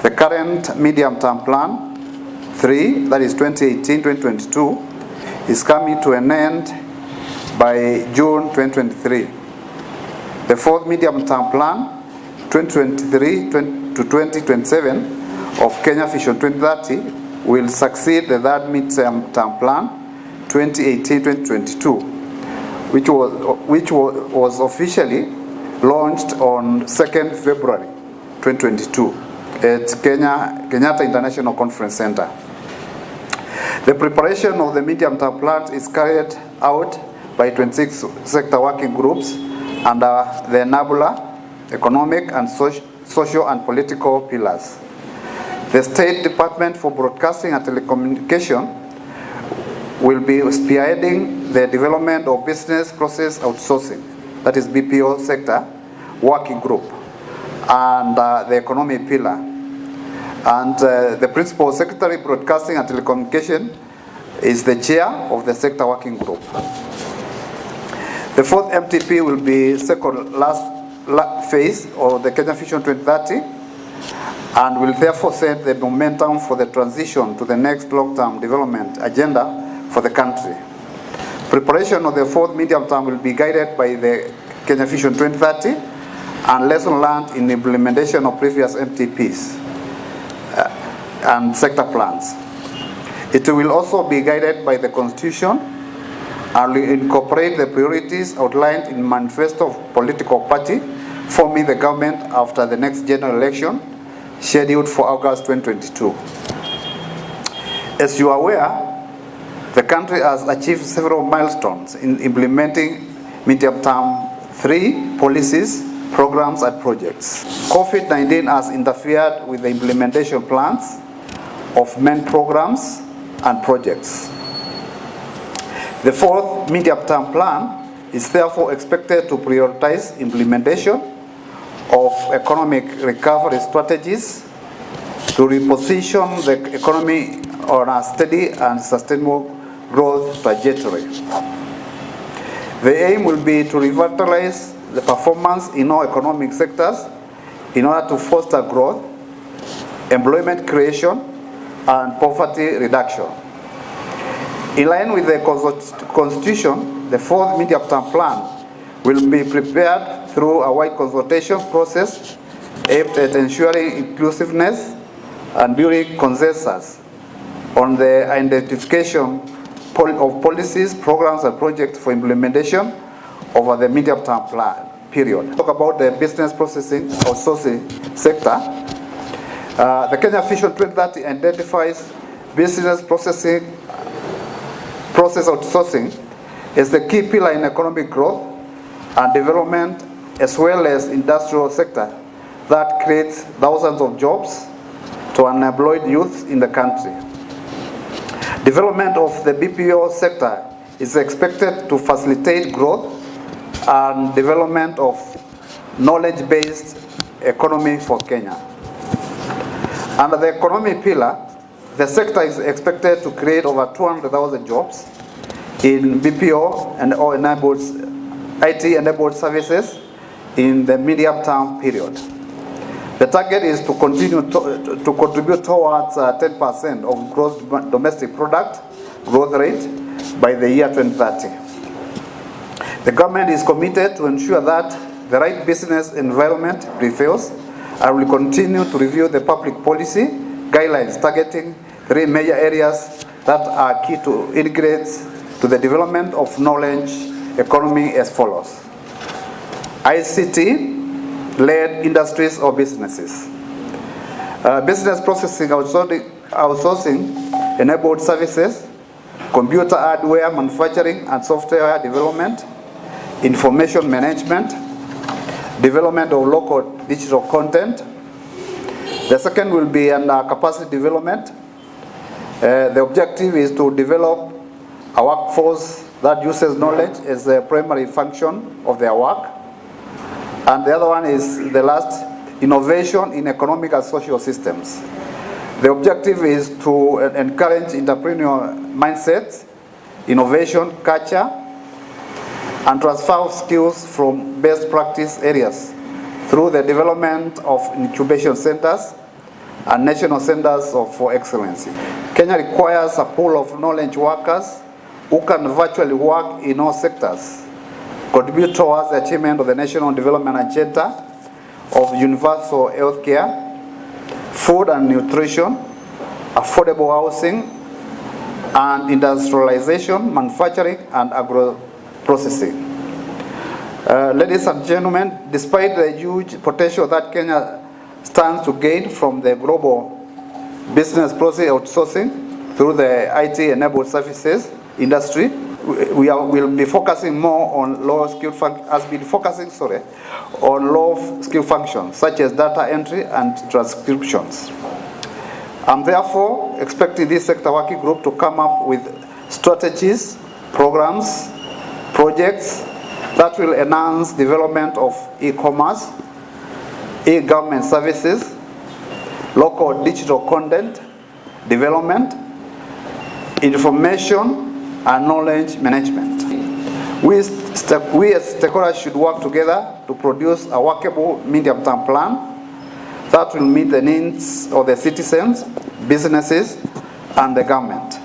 The current medium-term plan 3, that is 2018-2022, is coming to an end by June 2023. The fourth medium-term plan 2023 to 2027 of Kenya Vision 2030 will succeed the third medium-term plan 2018-2022, which was officially launched on 2nd February 2022 at Kenyatta International Conference Center. The preparation of the medium-term plan is carried out by 26 sector working groups under the enabler, economic and social and political pillars. The State Department for Broadcasting and Telecommunication will be spearheading the development of business process outsourcing, that is BPO sector working group, and the economy pillar. And the Principal Secretary Broadcasting and Telecommunication is the chair of the sector working group. The fourth MTP will be second last phase of the Kenya Vision 2030 and will therefore set the momentum for the transition to the next long-term development agenda for the country. Preparation of the fourth medium term will be guided by the Kenya Vision 2030 and lessons learned in implementation of previous MTPs and sector plans. It will also be guided by the Constitution and will incorporate the priorities outlined in manifesto of political party forming the government after the next general election scheduled for August 2022. As you are aware, the country has achieved several milestones in implementing medium-term 3 policies, programs and projects. COVID-19 has interfered with the implementation plans of main programs and projects. The fourth medium-term plan is therefore expected to prioritize implementation of economic recovery strategies to reposition the economy on a steady and sustainable growth trajectory. The aim will be to revitalize the performance in all economic sectors in order to foster growth, employment creation, and poverty reduction. In line with the Constitution, the fourth medium-term plan will be prepared through a wide consultation process aimed at ensuring inclusiveness and building consensus on the identification of policies, programs, and projects for implementation over the medium-term plan period. Talk about the business processing outsourcing sector. The Kenya Vision 2030 identifies business process outsourcing as the key pillar in economic growth and development, as well as industrial sector that creates thousands of jobs to unemployed youth in the country. Development of the BPO sector is expected to facilitate growth and development of knowledge-based economy for Kenya. Under the economy pillar, the sector is expected to create over 200,000 jobs in BPO and all enabled IT-enabled services in the medium-term period. The target is to continue to contribute towards 10% of gross domestic product growth rate by the year 2030. The government is committed to ensure that the right business environment prevails and will continue to review the public policy guidelines targeting 3 major areas that are key to integrate to the development of knowledge economy as follows: ICT-led industries or businesses, business processing outsourcing enabled services, computer hardware manufacturing and software development, information management, development of local digital content. The second will be under capacity development. The objective is to develop a workforce that uses knowledge as a primary function of their work. And the other one is the last, innovation in economic and social systems. The objective is to encourage entrepreneurial mindsets, innovation, culture, and transfer of skills from best practice areas through the development of incubation centers and national centers for excellence. Kenya requires a pool of knowledge workers who can virtually work in all sectors, contribute towards the achievement of the national development agenda of universal health care, food and nutrition, affordable housing, and industrialization, manufacturing, and agro-processing. Ladies and gentlemen, despite the huge potential that Kenya stands to gain from the global business process outsourcing through the IT-enabled services industry, will be focusing more on low-skilled functions such as data entry and transcriptions. I'm therefore expecting this sector working group to come up with strategies, programs, projects that will enhance development of e-commerce, e-government services, local digital content development, information and knowledge management. We as stakeholders should work together to produce a workable medium-term plan that will meet the needs of the citizens, businesses, and the government.